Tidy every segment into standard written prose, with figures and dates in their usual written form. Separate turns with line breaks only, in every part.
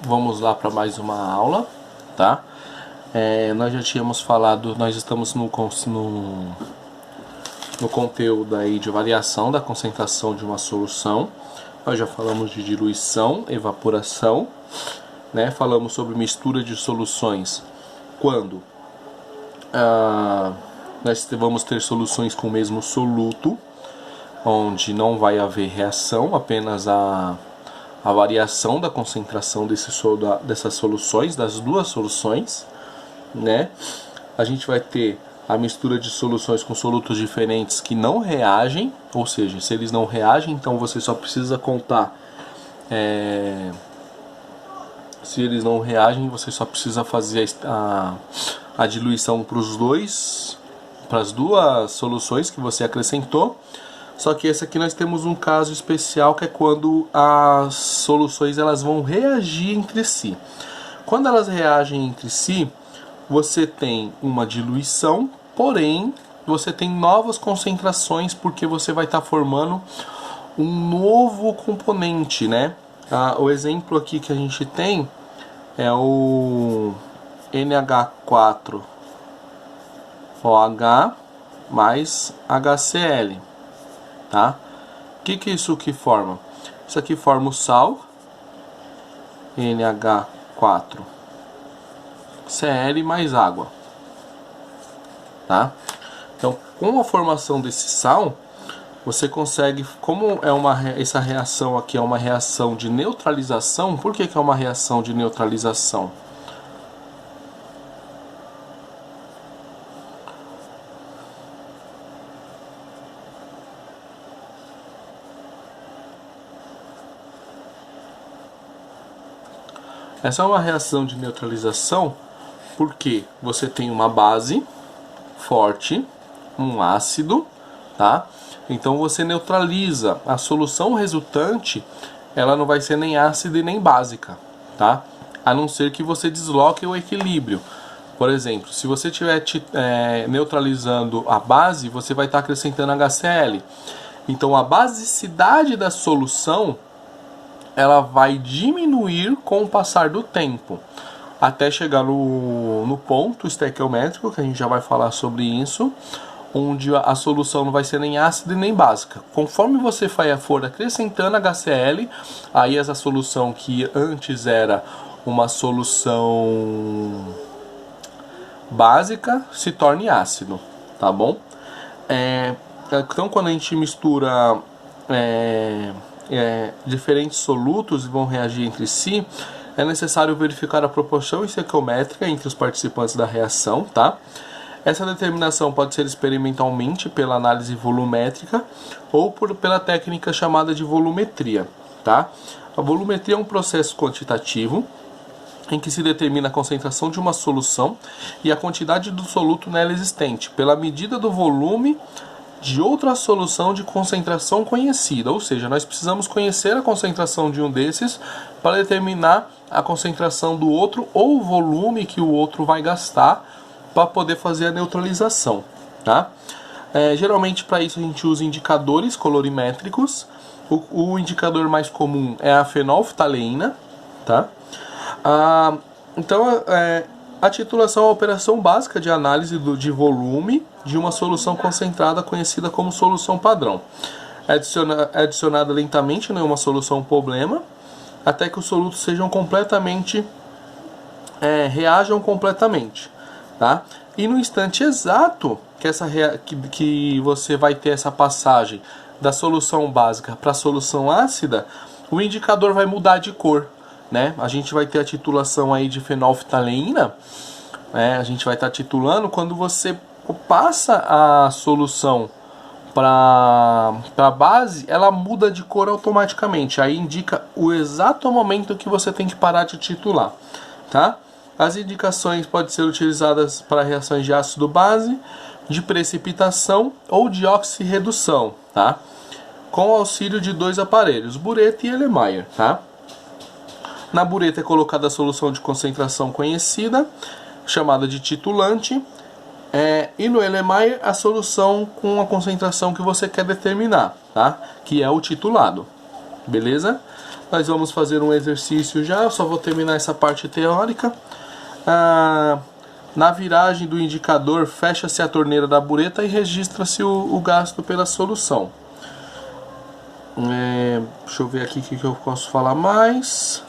Vamos lá para mais uma aula, tá? Nós já tínhamos falado, nós estamos no conteúdo aí de variação da concentração de uma solução. Nós já falamos de diluição, evaporação, né? Falamos sobre mistura de soluções quando nós vamos ter soluções com o mesmo soluto, onde não vai haver reação, apenas a variação da concentração dessas soluções, das duas soluções, né? A gente vai ter a mistura de soluções com solutos diferentes que não reagem, ou seja, se eles não reagem, então você só precisa contar. Se eles não reagem, você só precisa fazer a diluição para as duas soluções que você acrescentou. Só que esse aqui nós temos um caso especial, que é quando as soluções elas vão reagir entre si. Quando elas reagem entre si, você tem uma diluição, porém você tem novas concentrações, porque você vai estar formando um novo componente, né? O exemplo aqui que a gente tem é o NH4OH mais HCl. Tá? O que isso aqui forma? Isso aqui forma o sal, NH4Cl mais água. Tá? Então, com a formação desse sal, você consegue, como essa reação aqui é uma reação de neutralização. Por que é uma reação de neutralização? Essa é uma reação de neutralização porque você tem uma base forte, um ácido, tá? Então você neutraliza. A solução resultante, ela não vai ser nem ácida e nem básica, tá? A não ser que você desloque o equilíbrio. Por exemplo, se você estiver neutralizando a base, você vai estar acrescentando HCl. Então a basicidade da solução ela vai diminuir com o passar do tempo, até chegar no ponto estequiométrico, que a gente já vai falar sobre isso, onde a solução não vai ser nem ácida e nem básica. Conforme você for acrescentando HCl, aí essa solução que antes era uma solução básica se torne ácido, tá bom? Então quando a gente mistura diferentes solutos e vão reagir entre si, é necessário verificar a proporção estequiométrica entre os participantes da reação, tá? Essa determinação pode ser experimentalmente pela análise volumétrica ou pela técnica chamada de volumetria, tá? A volumetria é um processo quantitativo em que se determina a concentração de uma solução e a quantidade do soluto nela existente pela medida do volume de outra solução de concentração conhecida, ou seja, nós precisamos conhecer a concentração de um desses para determinar a concentração do outro ou o volume que o outro vai gastar para poder fazer a neutralização, tá? Geralmente para isso a gente usa indicadores colorimétricos. O indicador mais comum é a fenolftaleína, tá? Então a titulação é a operação básica de análise de volume de uma solução concentrada conhecida como solução padrão. É adicionada lentamente em uma solução problema até que os solutos sejam completamente reajam completamente, tá? E no instante exato que você vai ter essa passagem da solução básica para a solução ácida, o indicador vai mudar de cor, né? A gente vai ter a titulação aí de fenolftaleína, a gente vai estar titulando quando você passa a solução para a base, ela muda de cor automaticamente. Aí indica o exato momento que você tem que parar de titular, tá? As indicações podem ser utilizadas para reações de ácido-base, de precipitação ou de oxirredução, tá? Com o auxílio de dois aparelhos, bureta e Erlenmeyer, tá? Na bureta é colocada a solução de concentração conhecida, chamada de titulante, e no Erlenmeyer a solução com a concentração que você quer determinar, tá? Que é o titulado, beleza? Nós vamos fazer um exercício já, eu só vou terminar essa parte teórica. Na viragem do indicador, fecha-se a torneira da bureta e registra-se o gasto pela solução. Deixa eu ver aqui o que eu posso falar mais.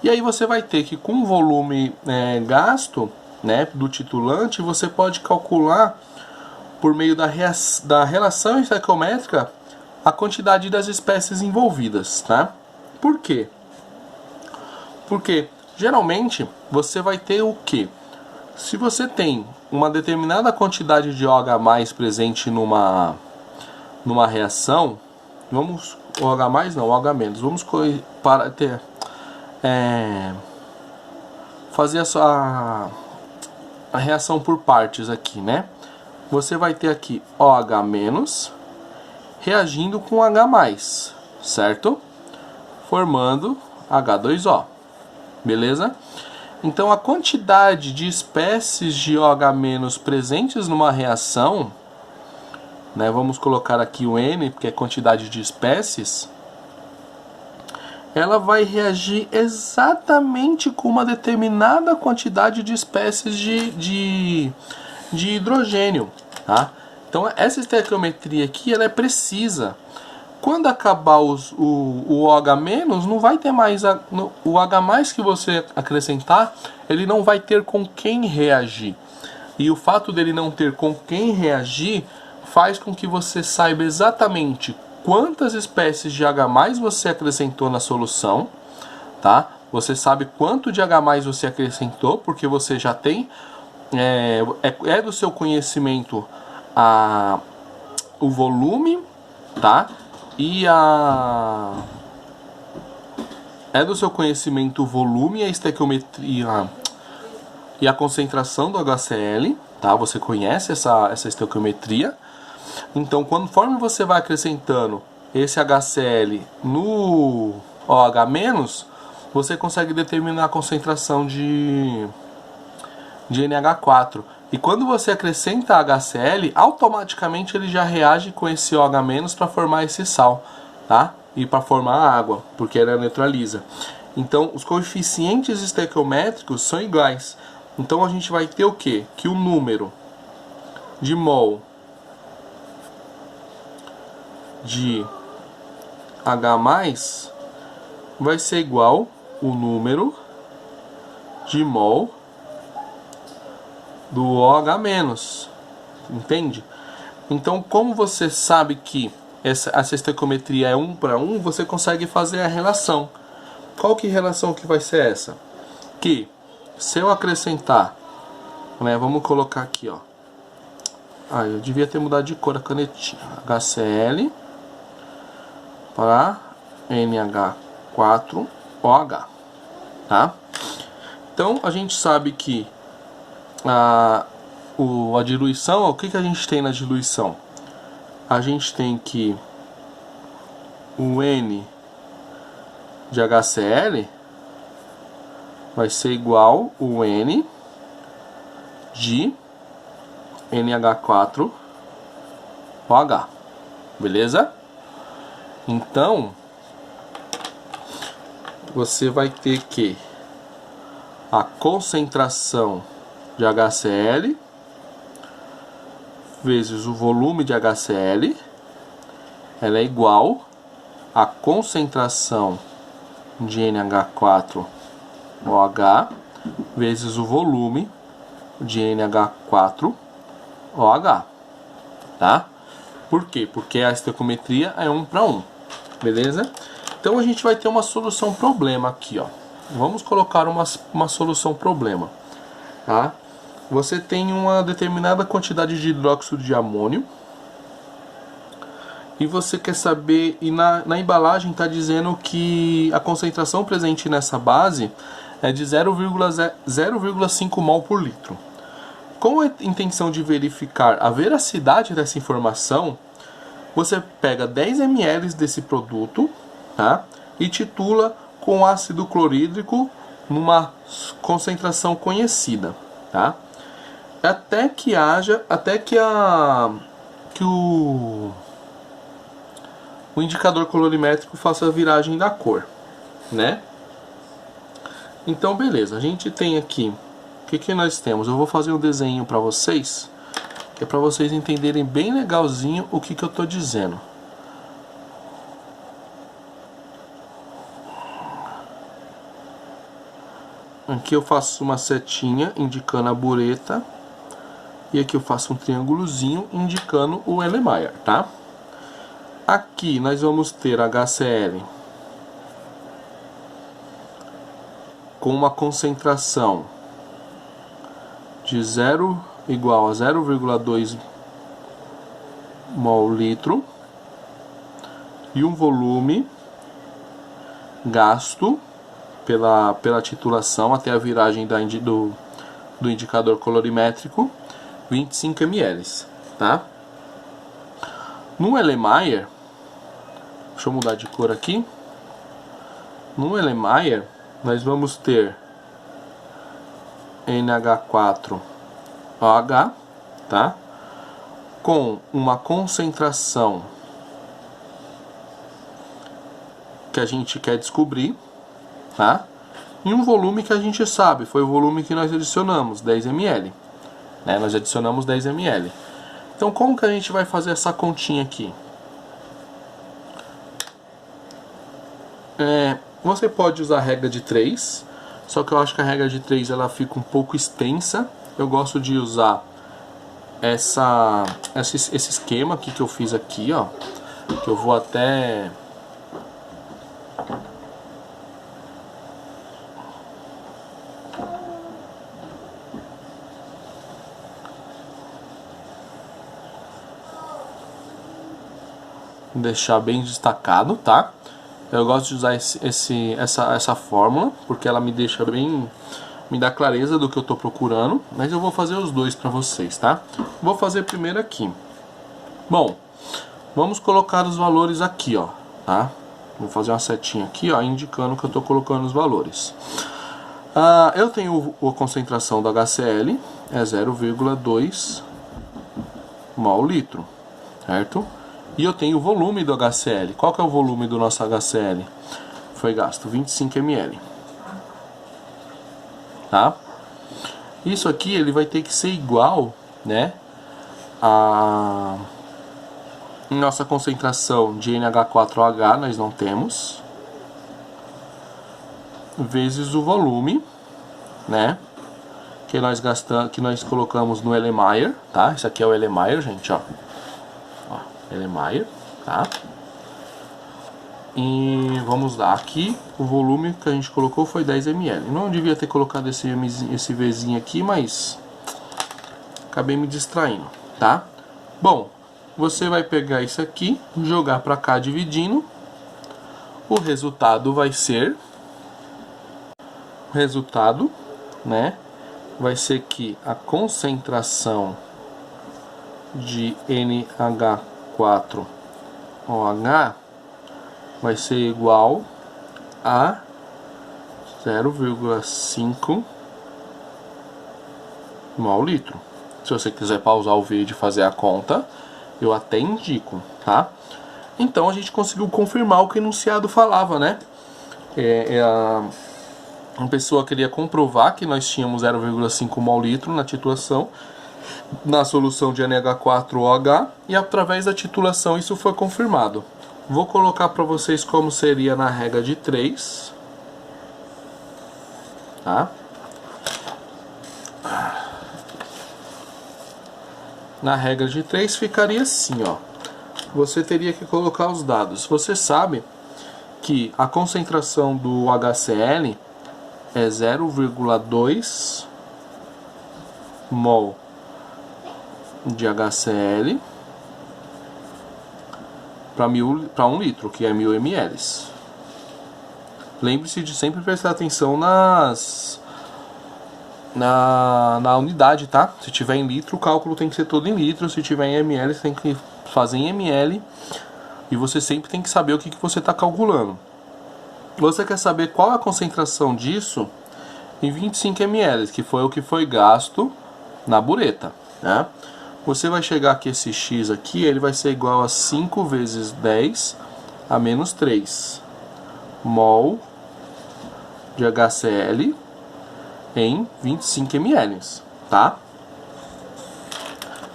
E aí você vai ter que, com o volume gasto, né, do titulante, você pode calcular, por meio da relação estequiométrica, a quantidade das espécies envolvidas, tá? Por quê? Porque geralmente você vai ter o quê? Se você tem uma determinada quantidade de OH+ presente numa reação, OH+, não, OH-, vamos fazer a reação por partes aqui, né? Você vai ter aqui OH- reagindo com H+, certo? Formando H2O, beleza? Então a quantidade de espécies de OH- presentes numa reação, né, vamos colocar aqui o N, porque é quantidade de espécies, ela vai reagir exatamente com uma determinada quantidade de espécies de hidrogênio, tá? Então essa estequiometria aqui, ela é precisa. Quando acabar o OH-, não vai ter mais o H+ que você acrescentar, ele não vai ter com quem reagir. E o fato dele não ter com quem reagir faz com que você saiba exatamente quantas espécies de H+ você acrescentou na solução, tá? Você sabe quanto de H+ você acrescentou, porque você já tem, é do seu conhecimento o volume, tá? É do seu conhecimento o volume, a estequiometria e a concentração do HCl, tá? Você conhece essa estequiometria. Então, conforme você vai acrescentando esse HCl no OH-, você consegue determinar a concentração de NH4. E quando você acrescenta HCl, automaticamente ele já reage com esse OH- para formar esse sal, tá? E para formar a água, porque ela neutraliza. Então, os coeficientes estequiométricos são iguais. Então, a gente vai ter o quê? Que o número de mol de H+ vai ser igual o número de mol do OH-, entende? Então, como você sabe que essa estequiometria é 1 para 1, você consegue fazer a relação. Qual que relação que vai ser essa? Que se eu acrescentar, né, vamos colocar aqui, ó. Eu devia ter mudado de cor a canetinha. HCl para NH4OH, tá? Então, a gente sabe que a diluição, o que a gente tem na diluição? A gente tem que o N de HCl vai ser igual o N de NH4OH, beleza? Então, você vai ter que a concentração de HCl vezes o volume de HCl, ela é igual à concentração de NH4OH vezes o volume de NH4OH, tá? Por quê? Porque a estequiometria é 1 para 1, beleza? Então a gente vai ter uma solução problema aqui, ó. Vamos colocar uma solução problema, tá? Você tem uma determinada quantidade de hidróxido de amônio e você quer saber, e na embalagem está dizendo que a concentração presente nessa base é de 0,5 mol por litro. Com a intenção de verificar a veracidade dessa informação, você pega 10 ml desse produto, tá? E titula com ácido clorídrico numa concentração conhecida, tá? Até que o indicador colorimétrico faça a viragem da cor, né? Então, beleza, a gente tem aqui, o que nós temos? Eu vou fazer um desenho para vocês, que é para vocês entenderem bem legalzinho o que eu tô dizendo. Aqui eu faço uma setinha indicando a bureta, e aqui eu faço um triângulozinho indicando o Erlenmeyer, tá? Aqui nós vamos ter HCl com uma concentração de igual a 0,2 mol litro e um volume gasto pela titulação até a viragem do indicador colorimétrico, 25 ml, tá? No Erlenmeyer, deixa eu mudar de cor aqui. No Erlenmeyer, nós vamos ter NH4OH, tá? Com uma concentração que a gente quer descobrir, tá? E um volume que a gente sabe, foi o volume que nós adicionamos, 10 ml, né? Nós adicionamos 10 ml. Então, como que a gente vai fazer essa continha aqui? Você pode usar a regra de 3, só que eu acho que a regra de 3 ela fica um pouco extensa. Eu gosto de usar esse esquema aqui que eu fiz aqui, ó, que eu vou até deixar bem destacado, tá? Eu gosto de usar essa fórmula, porque ela me deixa bem, me dá clareza do que eu estou procurando, mas eu vou fazer os dois para vocês, tá? Vou fazer primeiro aqui. Bom, vamos colocar os valores aqui, ó, tá? Vou fazer uma setinha aqui, ó, indicando que eu estou colocando os valores. Eu tenho a concentração do HCl, é 0,2 mol litro, certo? E eu tenho o volume do HCl. Qual que é o volume do nosso HCl? Foi gasto 25 ml. Tá? Isso aqui ele vai ter que ser igual, né, a nossa concentração de NH4OH, nós não temos, vezes o volume, né, que nós gastamos, que nós colocamos no Erlenmeyer, tá? Isso aqui é o Erlenmeyer, gente, ó. Erlenmeyer, tá? E vamos lá, aqui o volume que a gente colocou foi 10 ml. Não devia ter colocado esse Vzinho aqui, mas acabei me distraindo, tá? Bom, você vai pegar isso aqui, jogar para cá dividindo. O resultado vai ser, né, vai ser que a concentração de NH4OH vai ser igual a 0,5 mol litro. Se você quiser pausar o vídeo e fazer a conta, eu até indico, tá? Então a gente conseguiu confirmar o que o enunciado falava, né? Uma pessoa queria comprovar que nós tínhamos 0,5 mol litro na titulação, na solução de NH4OH, e através da titulação isso foi confirmado. Vou colocar para vocês como seria na regra de 3, tá? Na regra de 3 ficaria assim, ó. Você teria que colocar os dados. Você sabe que a concentração do HCl é 0,2 mol de HCl para 1 litro, que é 1000 ml. Lembre-se de sempre prestar atenção na unidade, tá? Se tiver em litro, o cálculo tem que ser todo em litro. Se tiver em ml, você tem que fazer em ml. E você sempre tem que saber o que você está calculando. Você quer saber qual a concentração disso em 25 ml, que foi o que foi gasto na bureta, né? Você vai chegar que esse x aqui, ele vai ser igual a 5 vezes 10 a menos 3 mol de HCl em 25 ml, tá?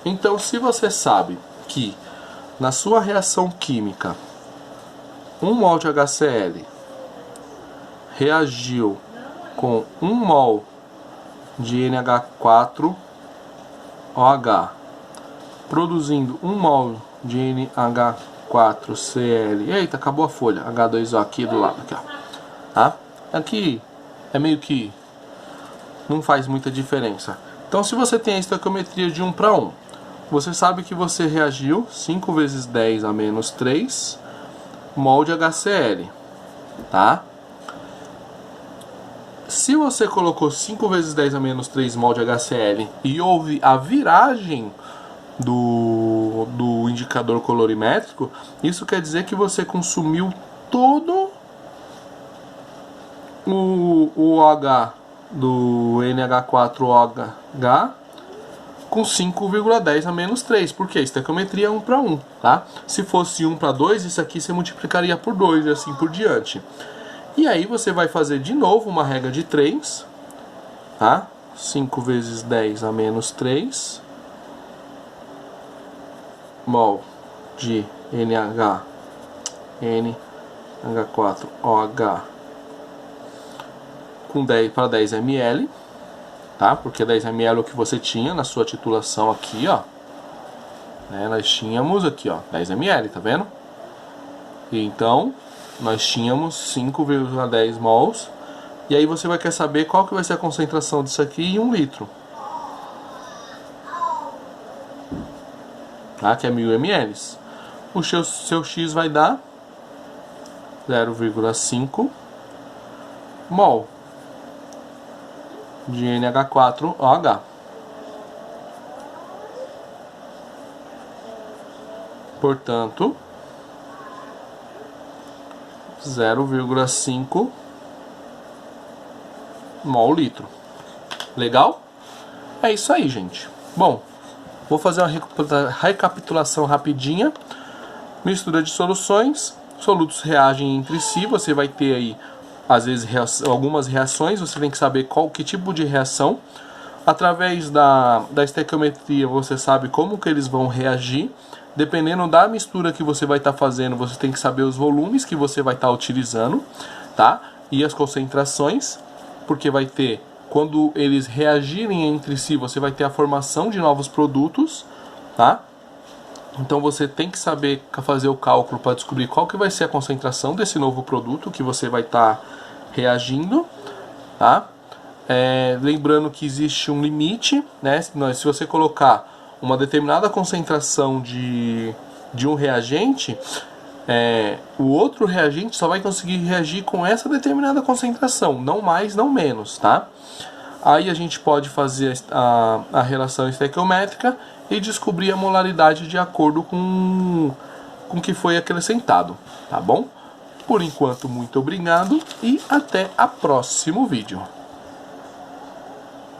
Então, se você sabe que na sua reação química 1 mol de HCl reagiu com 1 mol de NH4OH, produzindo 1 mol de NH4Cl. Eita, acabou a folha. H2O aqui do lado, aqui, ó. Tá? Aqui é meio que não faz muita diferença. Então, se você tem a estequiometria de 1 para 1, você sabe que você reagiu 5 vezes 10 a menos 3 mol de HCl, tá? Se você colocou 5 vezes 10 a menos 3 mol de HCl e houve a viragem do indicador colorimétrico, isso quer dizer que você consumiu todo o OH do NH4OH com 5,10 a menos 3, porque a estequiometria é 1 para 1, tá? Se fosse 1 para 2, isso aqui você multiplicaria por 2 e assim por diante. E aí você vai fazer de novo uma regra de 3, tá? 5 vezes 10 a menos 3 mol de NH4OH com 10 para 10 ml, tá? Porque 10 ml é o que você tinha na sua titulação aqui, ó. Né? Nós tínhamos aqui, ó, 10 ml, tá vendo? E então, nós tínhamos 5,10 mols. E aí você vai querer saber qual que vai ser a concentração disso aqui em 1 litro. Tá? Que é 1000 ml. O seu X vai dar 0,5 mol de NH4OH. Portanto, 0,5 mol litro. Legal? É isso aí, gente. Bom, vou fazer uma recapitulação rapidinha. Mistura de soluções. Solutos reagem entre si. Você vai ter aí, às vezes, algumas reações. Você tem que saber que tipo de reação. Através da estequiometria, você sabe como que eles vão reagir. Dependendo da mistura que você vai estar fazendo, você tem que saber os volumes que você vai estar utilizando, tá? E as concentrações, porque vai ter, quando eles reagirem entre si, você vai ter a formação de novos produtos, tá? Então você tem que saber fazer o cálculo para descobrir qual que vai ser a concentração desse novo produto que você vai estar reagindo, tá? Lembrando que existe um limite, né? Se você colocar uma determinada concentração de um reagente, o outro reagente só vai conseguir reagir com essa determinada concentração, não mais, não menos, tá? Aí a gente pode fazer a relação estequiométrica e descobrir a molaridade de acordo com o que foi acrescentado, tá bom? Por enquanto, muito obrigado e até o próximo vídeo.